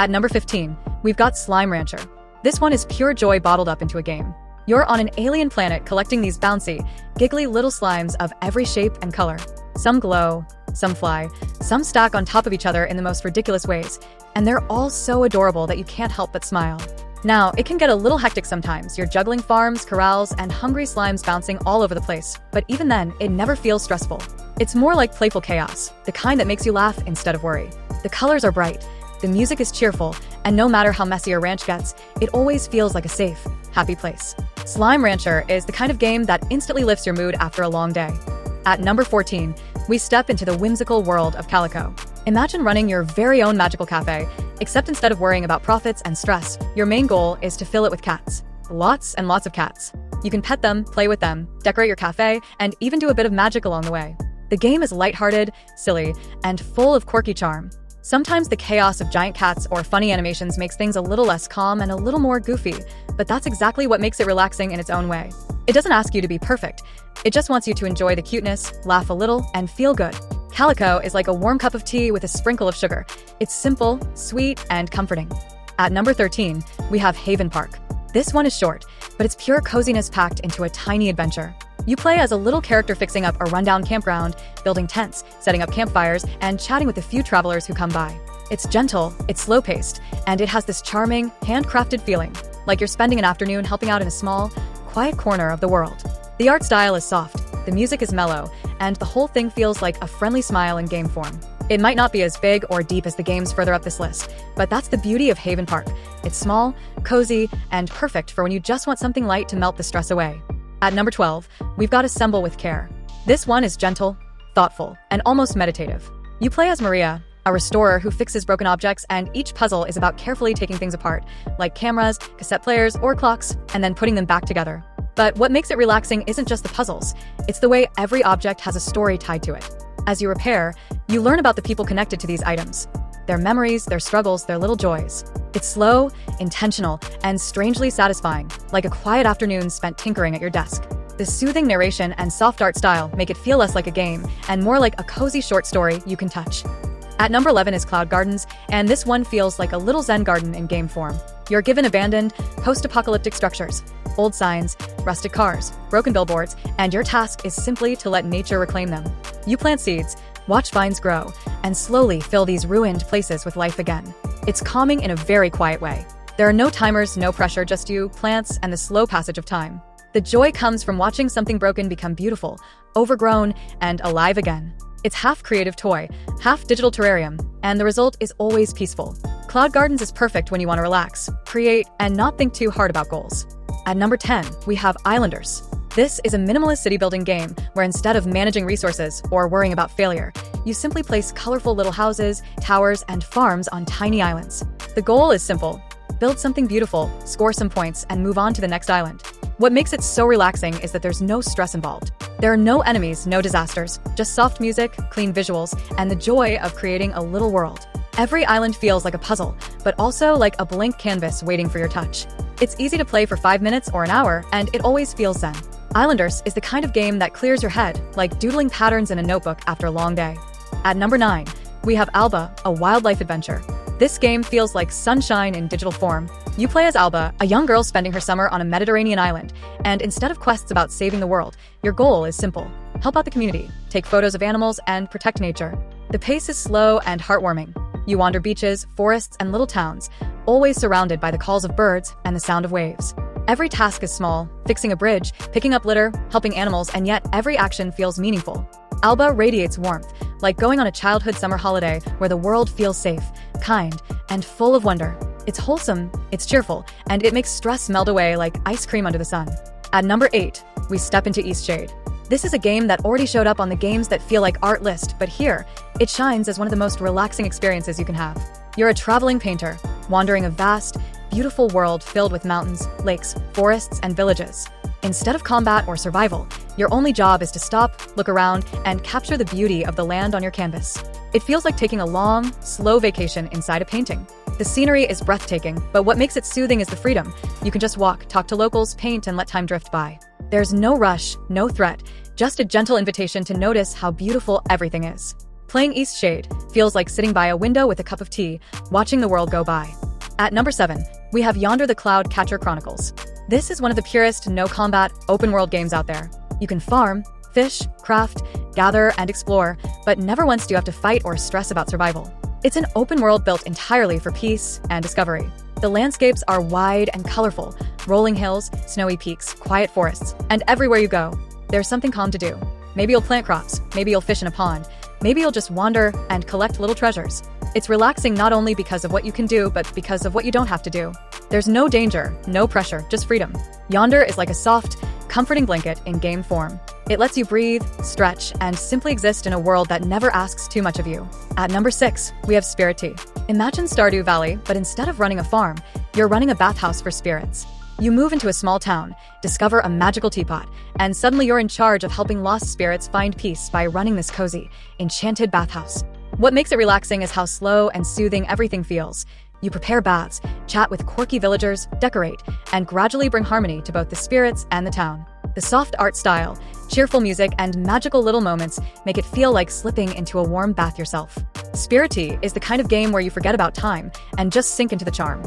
At number 15, we've got Slimerancher. This one is pure joy bottled up into a game. You're on an alien planet collecting these bouncy, giggly little slimes of every shape and color. Some glow, some fly, some stack on top of each other in the most ridiculous ways, and they're all so adorable that you can't help but smile. Now, it can get a little hectic sometimes. You're juggling farms, corrals, and hungry slimes bouncing all over the place, but even then, it never feels stressful. It's more like playful chaos, the kind that makes you laugh instead of worry. The colors are bright, the music is cheerful, and no matter how messy your ranch gets, it always feels like a safe, happy place. Slimerancher is the kind of game that instantly lifts your mood after a long day. At number 14, we step into the whimsical world of Calico. Imagine running your very own magical cafe, except instead of worrying about profits and stress, your main goal is to fill it with cats. Lots and lots of cats. You can pet them, play with them, decorate your cafe, and even do a bit of magic along the way. The game is lighthearted, silly, and full of quirky charm. Sometimes the chaos of giant cats or funny animations makes things a little less calm and a little more goofy, but that's exactly what makes it relaxing in its own way. It doesn't ask you to be perfect. It just wants you to enjoy the cuteness, laugh a little, and feel good. Calico is like a warm cup of tea with a sprinkle of sugar. It's simple, sweet, and comforting. At number 13, we have havenpark. This one is short, but it's pure coziness packed into a tiny adventure. You play as a little character fixing up a rundown campground, building tents, setting up campfires, and chatting with a few travelers who come by. It's gentle, it's slow-paced, and it has this charming, handcrafted feeling, like you're spending an afternoon helping out in a small, quiet corner of the world. The art style is soft, the music is mellow, and the whole thing feels like a friendly smile in game form. It might not be as big or deep as the games further up this list, but that's the beauty of havenpark. It's small, cozy, and perfect for when you just want something light to melt the stress away. At number 12, we've got Assemblewithcare. This one is gentle, thoughtful, and almost meditative. You play as Maria, a restorer who fixes broken objects, and each puzzle is about carefully taking things apart, like cameras, cassette players, or clocks, and then putting them back together. But what makes it relaxing isn't just the puzzles, it's the way every object has a story tied to it. As you repair, you learn about the people connected to these items, their memories, their struggles, their little joys. It's slow, intentional, and strangely satisfying, like a quiet afternoon spent tinkering at your desk. The soothing narration and soft art style make it feel less like a game and more like a cozy short story you can touch. At number 11 is Cloud Gardens, and this one feels like a little Zen garden in game form. You're given abandoned, post-apocalyptic structures, old signs, rusted cars, broken billboards, and your task is simply to let nature reclaim them. You plant seeds, watch vines grow, and slowly fill these ruined places with life again. It's calming in a very quiet way. There are no timers, no pressure, just you, plants, and the slow passage of time. The joy comes from watching something broken become beautiful, overgrown, and alive again. It's half creative toy, half digital terrarium, and the result is always peaceful. Cloud Gardens is perfect when you want to relax, create, and not think too hard about goals. At number 10, we have Islanders. This is a minimalist city-building game where instead of managing resources or worrying about failure, you simply place colorful little houses, towers, and farms on tiny islands. The goal is simple: build something beautiful, score some points, and move on to the next island. What makes it so relaxing is that there's no stress involved. There are no enemies, no disasters, just soft music, clean visuals, and the joy of creating a little world. Every island feels like a puzzle, but also like a blank canvas waiting for your touch. It's easy to play for 5 minutes or an hour, and it always feels zen. Islanders is the kind of game that clears your head, like doodling patterns in a notebook after a long day. At number 9, we have Alba, a wildlife adventure. This game feels like sunshine in digital form. You play as Alba, a young girl spending her summer on a Mediterranean island, and instead of quests about saving the world, your goal is simple: help out the community, take photos of animals, and protect nature. The pace is slow and heartwarming. You wander beaches, forests, and little towns, always surrounded by the calls of birds and the sound of waves. Every task is small: fixing a bridge, picking up litter, helping animals, and yet every action feels meaningful. Alba radiates warmth, like going on a childhood summer holiday where the world feels safe, kind, and full of wonder. It's wholesome, it's cheerful, and it makes stress melt away like ice cream under the sun. At number 8, we step into Eastshade. This is a game that already showed up on the games that feel like art list, but here, it shines as one of the most relaxing experiences you can have. You're a traveling painter, wandering a vast, beautiful world filled with mountains, lakes, forests, and villages. Instead of combat or survival, your only job is to stop, look around, and capture the beauty of the land on your canvas. It feels like taking a long, slow vacation inside a painting. The scenery is breathtaking, but what makes it soothing is the freedom. You can just walk, talk to locals, paint, and let time drift by. There's no rush, no threat, just a gentle invitation to notice how beautiful everything is. Playing Eastshade feels like sitting by a window with a cup of tea, watching the world go by. At number 7, we have Yonder the Cloud Catcher Chronicles. This is one of the purest, no-combat, open-world games out there. You can farm, fish, craft, gather, and explore, but never once do you have to fight or stress about survival. It's an open world built entirely for peace and discovery. The landscapes are wide and colorful, rolling hills, snowy peaks, quiet forests, and everywhere you go, there's something calm to do. Maybe you'll plant crops, maybe you'll fish in a pond, maybe you'll just wander and collect little treasures. It's relaxing not only because of what you can do, but because of what you don't have to do. There's no danger, no pressure, just freedom. Yonder is like a soft, comforting blanket in game form. It lets you breathe, stretch, and simply exist in a world that never asks too much of you. At number 6, we have Spirittea. Imagine Stardew Valley, but instead of running a farm, you're running a bathhouse for spirits. You move into a small town, discover a magical teapot, and suddenly you're in charge of helping lost spirits find peace by running this cozy, enchanted bathhouse. What makes it relaxing is how slow and soothing everything feels. You prepare baths, chat with quirky villagers, decorate, and gradually bring harmony to both the spirits and the town. The soft art style, cheerful music, and magical little moments make it feel like slipping into a warm bath yourself. Spirittea is the kind of game where you forget about time and just sink into the charm.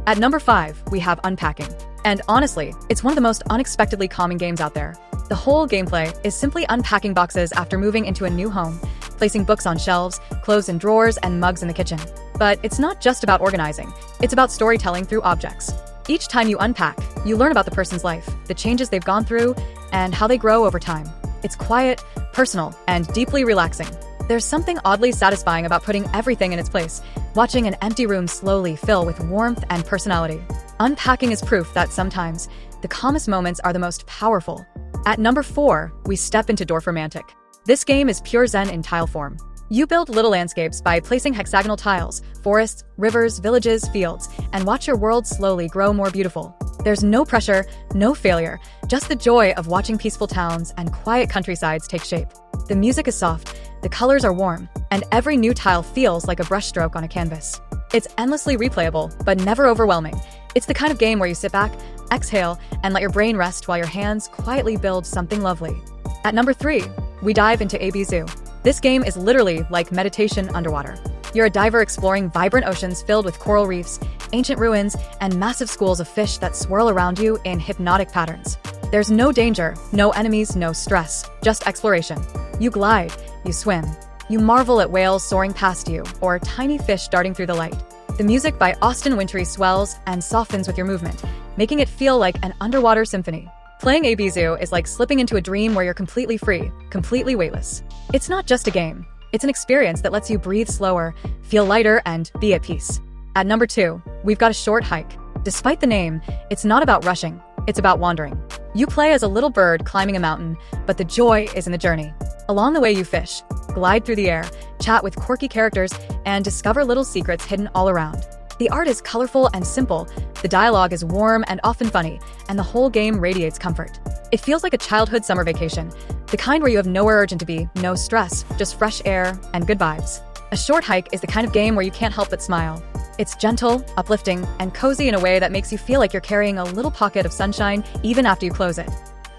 At number 5, we have Unpacking. And honestly, it's one of the most unexpectedly calming games out there. The whole gameplay is simply unpacking boxes after moving into a new home, placing books on shelves, clothes in drawers, and mugs in the kitchen. But it's not just about organizing, it's about storytelling through objects. Each time you unpack, you learn about the person's life, the changes they've gone through, and how they grow over time. It's quiet, personal, and deeply relaxing. There's something oddly satisfying about putting everything in its place, watching an empty room slowly fill with warmth and personality. Unpacking is proof that sometimes the calmest moments are the most powerful. At number 4, we step into Dorfromantik. This game is pure zen in tile form. You build little landscapes by placing hexagonal tiles, forests, rivers, villages, fields, and watch your world slowly grow more beautiful. There's no pressure, no failure, just the joy of watching peaceful towns and quiet countrysides take shape. The music is soft, the colors are warm, and every new tile feels like a brushstroke on a canvas. It's endlessly replayable, but never overwhelming. It's the kind of game where you sit back, exhale, and let your brain rest while your hands quietly build something lovely. At number 3, we dive into ABZÜ. This game is literally like meditation underwater. You're a diver exploring vibrant oceans filled with coral reefs, ancient ruins, and massive schools of fish that swirl around you in hypnotic patterns. There's no danger, no enemies, no stress, just exploration. You glide, you swim, you marvel at whales soaring past you, or tiny fish darting through the light. The music by Austin Wintory swells and softens with your movement, making it feel like an underwater symphony. Playing ABZÜ is like slipping into a dream where you're completely free, completely weightless. It's not just a game. It's an experience that lets you breathe slower, feel lighter, and be at peace. At number 2, we've got Ashorthike. Despite the name, it's not about rushing, it's about wandering. You play as a little bird climbing a mountain, but the joy is in the journey. Along the way you fish, glide through the air, chat with quirky characters, and discover little secrets hidden all around. The art is colorful and simple, the dialogue is warm and often funny, and the whole game radiates comfort. It feels like a childhood summer vacation, the kind where you have nowhere urgent to be, no stress, just fresh air and good vibes. Ashorthike is the kind of game where you can't help but smile. It's gentle, uplifting, and cozy in a way that makes you feel like you're carrying a little pocket of sunshine even after you close it.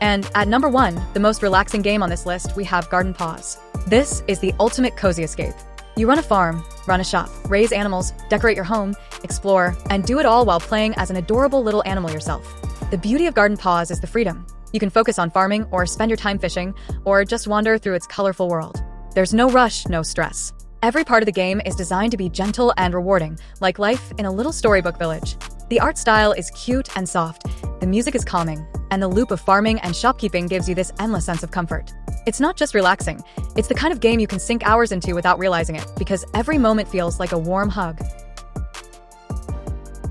And at number 1, the most relaxing game on this list, we have Gardenpaws. This is the ultimate cozy escape. You run a farm, run a shop, raise animals, decorate your home, explore, and do it all while playing as an adorable little animal yourself. The beauty of Gardenpaws is the freedom. You can focus on farming, or spend your time fishing, or just wander through its colorful world. There's no rush, no stress. Every part of the game is designed to be gentle and rewarding, like life in a little storybook village. The art style is cute and soft, the music is calming, and the loop of farming and shopkeeping gives you this endless sense of comfort. It's not just relaxing, it's the kind of game you can sink hours into without realizing it, because every moment feels like a warm hug.